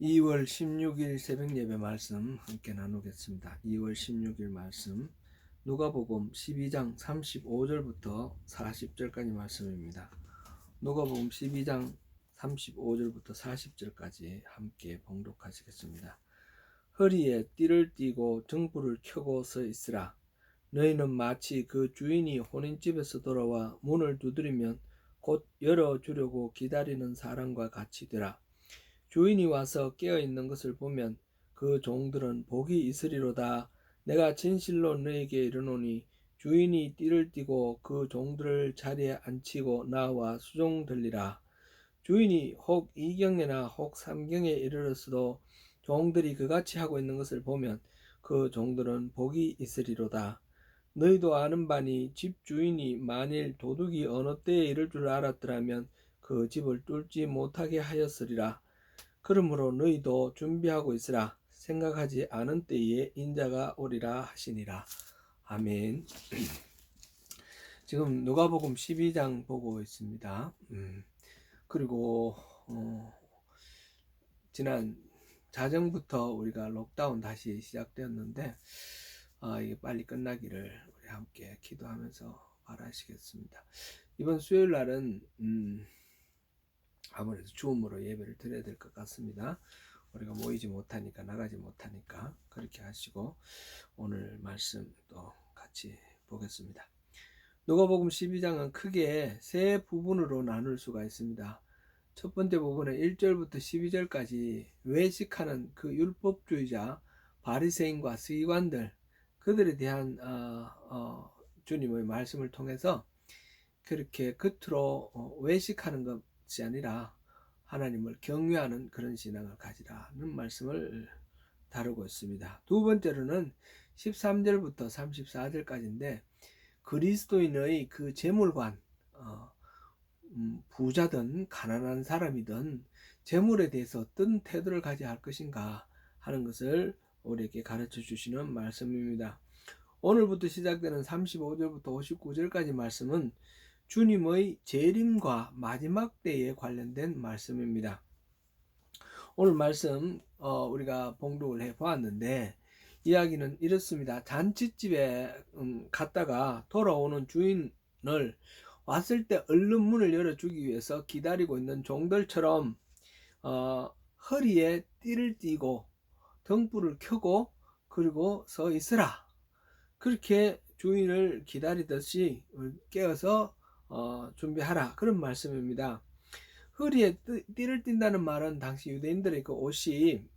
2월 16일 새벽 예배 말씀 함께 나누겠습니다. 2월 16일 말씀 누가복음 12장 35절부터 40절까지 말씀입니다. 누가복음 12장 35절부터 40절까지 함께 봉독하시겠습니다. 허리에 띠를 띠고 등불을 켜고 서 있으라. 너희는 마치 그 주인이 혼인집에서 돌아와 문을 두드리면 곧 열어주려고 기다리는 사람과 같이 되라. 주인이 와서 깨어있는 것을 보면 그 종들은 복이 있으리로다. 내가 진실로 너에게 이르노니 주인이 띠를 띠고 그 종들을 자리에 앉히고 나와 수종들리라. 주인이 혹 이경에나 혹 삼경에 이르렀어도 종들이 그같이 하고 있는 것을 보면 그 종들은 복이 있으리로다. 너희도 아는 바니 집 주인이 만일 도둑이 어느 때에 이를 줄 알았더라면 그 집을 뚫지 못하게 하였으리라. 그러므로 너희도 준비하고 있으라. 생각하지 않은 때에 인자가 오리라 하시니라. 아멘. 지금 누가복음 12장 보고 있습니다. 그리고 지난 자정부터 우리가 록다운 다시 시작되었는데 이게 빨리 끝나기를 우리 함께 기도하면서 바라시겠습니다. 이번 수요일 날은 아무래도 줌으로 예배를 드려야 될 것 같습니다. 우리가 모이지 못하니까, 나가지 못하니까 그렇게 하시고 오늘 말씀 또 같이 보겠습니다. 누가복음 12장은 크게 세 부분으로 나눌 수가 있습니다. 첫 번째 부분은 1절부터 12절까지 외식하는 그 율법주의자 바리새인과 서기관들, 그들에 대한 주님의 말씀을 통해서 그렇게 겉으로 외식하는 것이 아니라 하나님을 경외하는 그런 신앙을 가지라는 말씀을 다루고 있습니다. 두 번째로는 13절부터 34절까지인데 그리스도인의 그 재물관, 부자든 가난한 사람이든 재물에 대해서 어떤 태도를 가져야 할 것인가 하는 것을 우리에게 가르쳐 주시는 말씀입니다. 오늘부터 시작되는 35절부터 59절까지 말씀은 주님의 재림과 마지막 때에 관련된 말씀입니다. 오늘 말씀 우리가 봉독을 해보았는데 이야기는 이렇습니다. 잔치집에 갔다가 돌아오는 주인을 왔을 때 얼른 문을 열어주기 위해서 기다리고 있는 종들처럼 허리에 띠를 띠고 등불을 켜고 그리고 서 있으라. 그렇게 주인을 기다리듯이 깨어서 준비하라, 그런 말씀입니다. 허리에 띠를 띈다는 말은 당시 유대인들의 그 옷이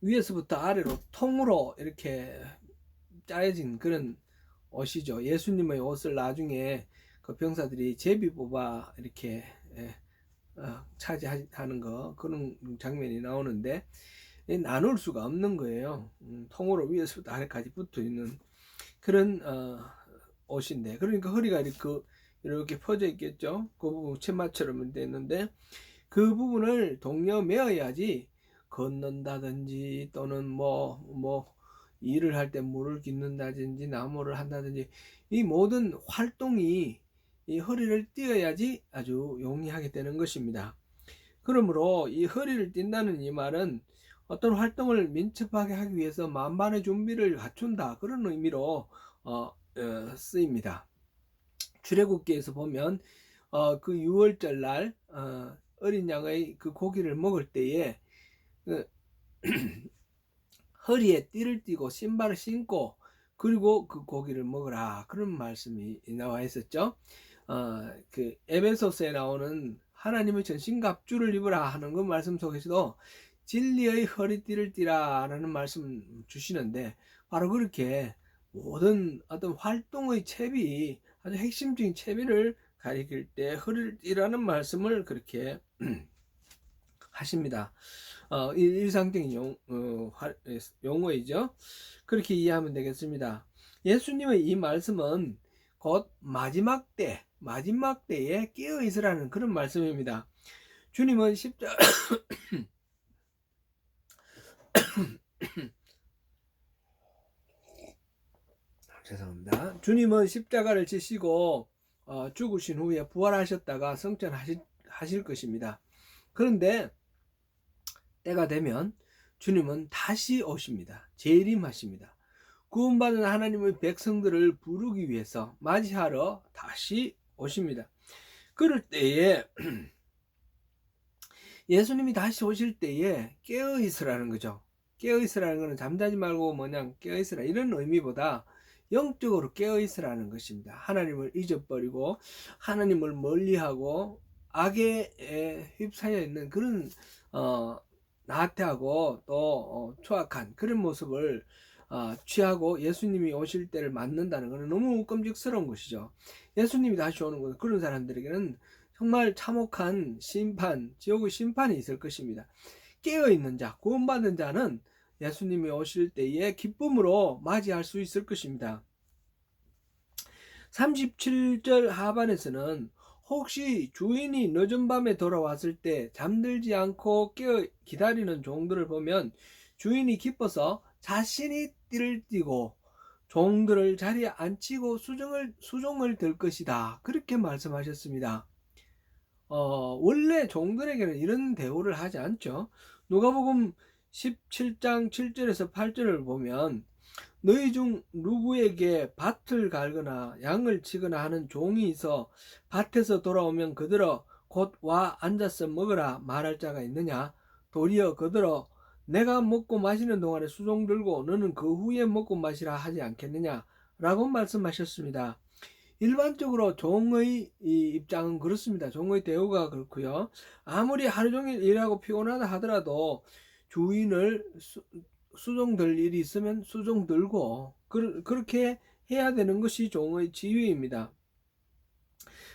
위에서부터 아래로 통으로 이렇게 짜여진 그런 옷이죠. 예수님의 옷을 나중에 그 병사들이 제비 뽑아 이렇게 차지하는 거, 그런 장면이 나오는데 나눌 수가 없는 거예요. 통으로 위에서부터 아래까지 붙어 있는 그런 옷인데, 그러니까 허리가 이렇게 퍼져 있겠죠. 그 부분 치마처럼 돼 있는데 그 부분을 동여 메어야지 걷는다든지 또는 뭐 일을 할 때 물을 깃는다든지 나무를 한다든지 이 모든 활동이 이 허리를 띄어야지 아주 용이하게 되는 것입니다. 그러므로 이 허리를 띈다는 이 말은 어떤 활동을 민첩하게 하기 위해서 만반의 준비를 갖춘다, 그런 의미로 쓰입니다. 출애굽기에서 보면 그 6월절 날 어린 양의 그 고기를 먹을 때에 허리에 띠를 띠고 신발을 신고 그리고 그 고기를 먹으라, 그런 말씀이 나와 있었죠. 그 에베소서에 나오는 하나님의 전신갑주를 입으라 하는 그 말씀 속에서도 진리의 허리띠를 띠라 라는 말씀 주시는데 바로 그렇게 모든 어떤 활동의 채비, 아주 핵심적인 채비를 가리킬 때 허리를 띠라는 말씀을 그렇게 하십니다. 일상적인 용어이죠. 그렇게 이해하면 되겠습니다. 예수님의 이 말씀은 곧 마지막 때에 깨어 있으라는 그런 말씀입니다. 주님은 죄송합니다. 주님은 십자가를 지시고 죽으신 후에 부활하셨다가 성천하실 것입니다. 그런데 때가 되면 주님은 다시 오십니다. 재림하십니다. 구원받은 하나님의 백성들을 부르기 위해서 맞이하러 다시 오십니다. 그럴 때에 예수님이 다시 오실 때에 깨어 있으라는 거죠. 깨어 있으라는 것은 잠자지 말고 뭐냐 깨어 있으라 이런 의미보다 영적으로 깨어 있으라는 것입니다. 하나님을 잊어버리고 하나님을 멀리하고 악에 휩싸여 있는 그런 나태하고 또 추악한 그런 모습을 취하고 예수님이 오실 때를 맞는다는 것은 너무 끔찍스러운 것이죠. 예수님이 다시 오는 것은 그런 사람들에게는 정말 참혹한 심판, 지옥의 심판이 있을 것입니다. 깨어있는 자, 구원받은 자는 예수님이 오실 때에 기쁨으로 맞이할 수 있을 것입니다. 37절 하반에서는 혹시 주인이 늦은 밤에 돌아왔을 때 잠들지 않고 깨어 기다리는 종들을 보면 주인이 기뻐서 자신이 띠를 띠고 종들을 자리에 앉히고 수종을 들 것이다. 그렇게 말씀하셨습니다. 원래 종들에게는 이런 대우를 하지 않죠. 누가복음 17장 7절에서 8절을 보면 너희 중 누구에게 밭을 갈거나 양을 치거나 하는 종이 있어 밭에서 돌아오면 그들어 곧 와 앉아서 먹으라 말할 자가 있느냐? 도리어 그들어 내가 먹고 마시는 동안에 수종 들고 너는 그 후에 먹고 마시라 하지 않겠느냐? 라고 말씀하셨습니다. 일반적으로 종의 입장은 그렇습니다. 종의 대우가 그렇고요. 아무리 하루 종일 일하고 피곤하다 하더라도 주인을 수종 들 일이 있으면 수종 들고 그렇게 해야 되는 것이 종의 지위입니다.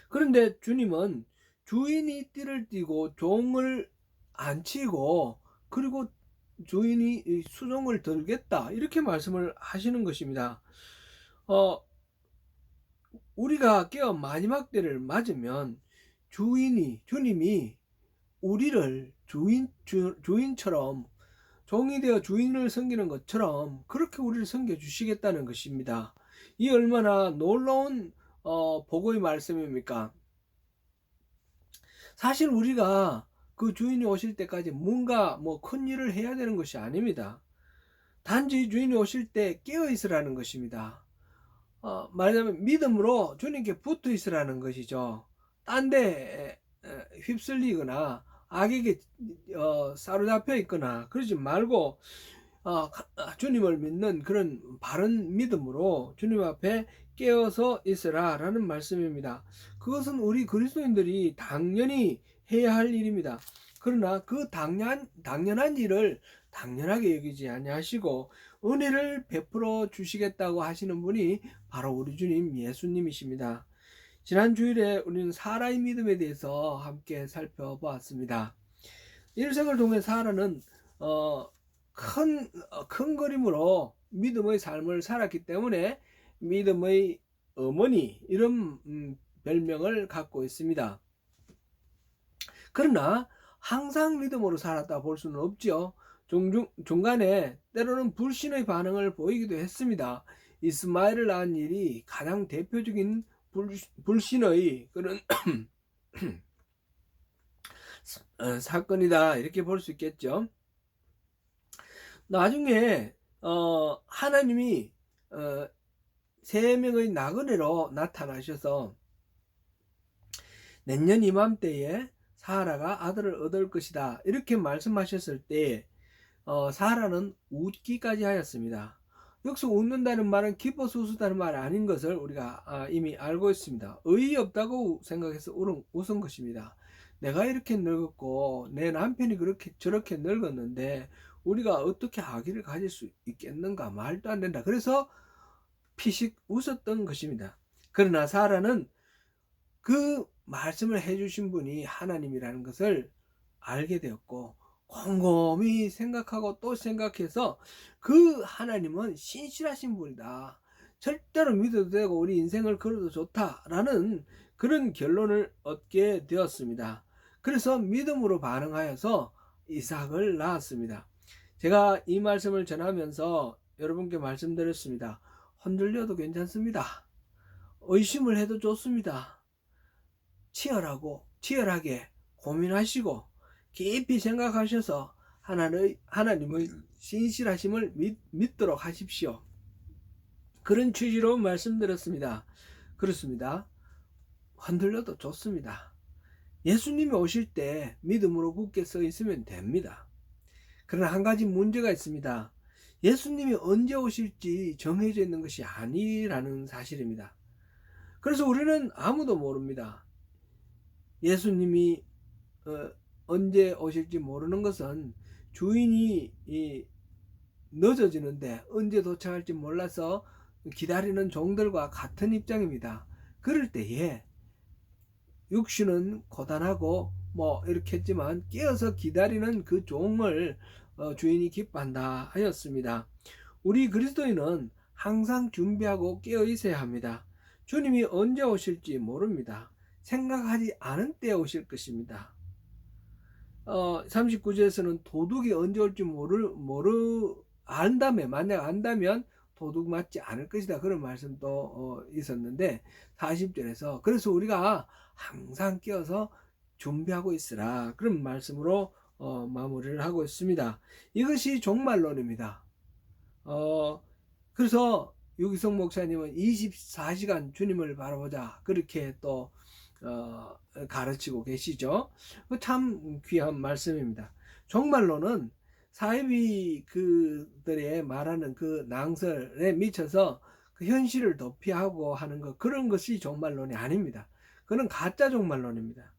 그런데 주님은 주인이 띠를 띠고 종을 안 치고 그리고 주인이 수종을 들겠다 이렇게 말씀을 하시는 것입니다. 우리가 깨어 마지막 때를 맞으면 주님이 우리를 주인처럼 종이 되어 주인을 섬기는 것처럼 그렇게 우리를 섬겨 주시겠다는 것입니다. 이 얼마나 놀라운 복의 말씀입니까? 사실 우리가 그 주인이 오실 때까지 뭔가 큰 일을 해야 되는 것이 아닙니다. 단지 주인이 오실 때 깨어 있으라는 것입니다. 말하자면 믿음으로 주님께 붙어 있으라는 것이죠. 딴 데 휩쓸리거나 악에게 사로잡혀 있거나 그러지 말고 주님을 믿는 그런 바른 믿음으로 주님 앞에 깨어서 있으라 라는 말씀입니다. 그것은 우리 그리스도인들이 당연히 해야 할 일입니다. 그러나 그 당연한 일을 당연하게 여기지 아니하시고 은혜를 베풀어 주시겠다고 하시는 분이 바로 우리 주님 예수님이십니다. 지난 주일에 우리는 사라의 믿음에 대해서 함께 살펴보았습니다. 일생을 통해 사라는 큰 그림으로 믿음의 삶을 살았기 때문에 믿음의 어머니 이런 별명을 갖고 있습니다. 그러나 항상 믿음으로 살았다 볼 수는 없지요. 중간에 때로는 불신의 반응을 보이기도 했습니다. 이스마엘을 낳은 일이 가장 대표적인 불신의 그런 사건이다 이렇게 볼 수 있겠죠. 나중에 하나님이 3명의 나그네로 나타나셔서 내년 이맘때에 사라가 아들을 얻을 것이다 이렇게 말씀하셨을 때 사라는 웃기까지 하였습니다. 여기서 웃는다는 말은 기뻐서 웃었다는 말 아닌 것을 우리가 이미 알고 있습니다. 의의 없다고 생각해서 웃은 것입니다. 내가 이렇게 늙었고 내 남편이 저렇게 늙었는데 우리가 어떻게 아기를 가질 수 있겠는가? 말도 안 된다. 그래서 피식 웃었던 것입니다. 그러나 사라는 그 말씀을 해주신 분이 하나님이라는 것을 알게 되었고 곰곰이 생각하고 또 생각해서 그 하나님은 신실하신 분이다. 절대로 믿어도 되고 우리 인생을 걸어도 좋다라는 그런 결론을 얻게 되었습니다. 그래서 믿음으로 반응하여서 이삭을 낳았습니다. 제가 이 말씀을 전하면서 여러분께 말씀드렸습니다. 흔들려도 괜찮습니다. 의심을 해도 좋습니다. 치열하게 고민하시고 깊이 생각하셔서 하나님의 신실하심을 믿도록 하십시오. 그런 취지로 말씀드렸습니다. 그렇습니다. 흔들려도 좋습니다. 예수님이 오실 때 믿음으로 굳게 서 있으면 됩니다. 그러나 한 가지 문제가 있습니다. 예수님이 언제 오실지 정해져 있는 것이 아니라는 사실입니다. 그래서 우리는 아무도 모릅니다. 예수님이 언제 오실지 모르는 것은 주인이 늦어지는데 언제 도착할지 몰라서 기다리는 종들과 같은 입장입니다. 그럴 때에 육신은 고단하고 이렇게 했지만 깨어서 기다리는 그 종을 주인이 기뻐한다 하였습니다. 우리 그리스도인은 항상 준비하고 깨어 있어야 합니다. 주님이 언제 오실지 모릅니다. 생각하지 않은 때에 오실 것입니다. 39절에서는 도둑이 언제 올지 만약 안다면 도둑 맞지 않을 것이다, 그런 말씀도 있었는데 40절에서 그래서 우리가 항상 깨어서 준비하고 있으라, 그런 말씀으로 마무리를 하고 있습니다. 이것이 종말론입니다. 그래서 유기성 목사님은 24시간 주님을 바라보자, 그렇게 또 가르치고 계시죠. 참 귀한 말씀입니다. 종말론은 사이비 그들의 말하는 그 낭설에 미쳐서 그 현실을 도피하고 하는 것, 그런 것이 종말론이 아닙니다. 그는 가짜 종말론입니다.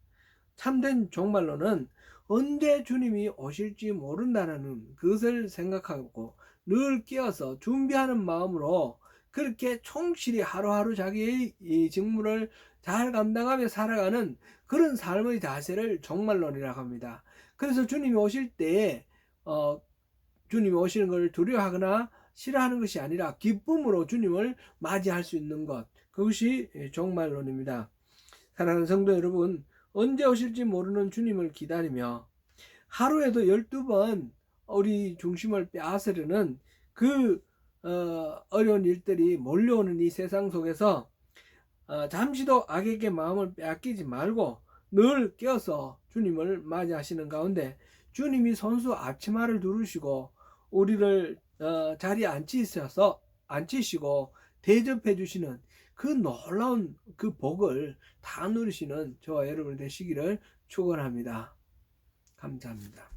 참된 종말론은 언제 주님이 오실지 모른다는 그것을 생각하고 늘 깨어서 준비하는 마음으로 그렇게 충실히 하루하루 자기의 이 직무를 잘 감당하며 살아가는 그런 삶의 자세를 종말론이라고 합니다. 그래서 주님이 오실 때 주님이 오시는 것을 두려워하거나 싫어하는 것이 아니라 기쁨으로 주님을 맞이할 수 있는 것, 그것이 종말론입니다. 사랑하는 성도 여러분, 언제 오실지 모르는 주님을 기다리며 하루에도 12번 우리 중심을 빼앗으려는 그 어려운 일들이 몰려오는 이 세상 속에서 잠시도 악에게 마음을 빼앗기지 말고 늘 깨어서 주님을 맞이하시는 가운데 주님이 손수 앞치마를 두르시고 우리를 자리에 앉히시고 대접해 주시는 그 놀라운 그 복을 다 누리시는 저와 여러분 되시기를 축원합니다. 감사합니다.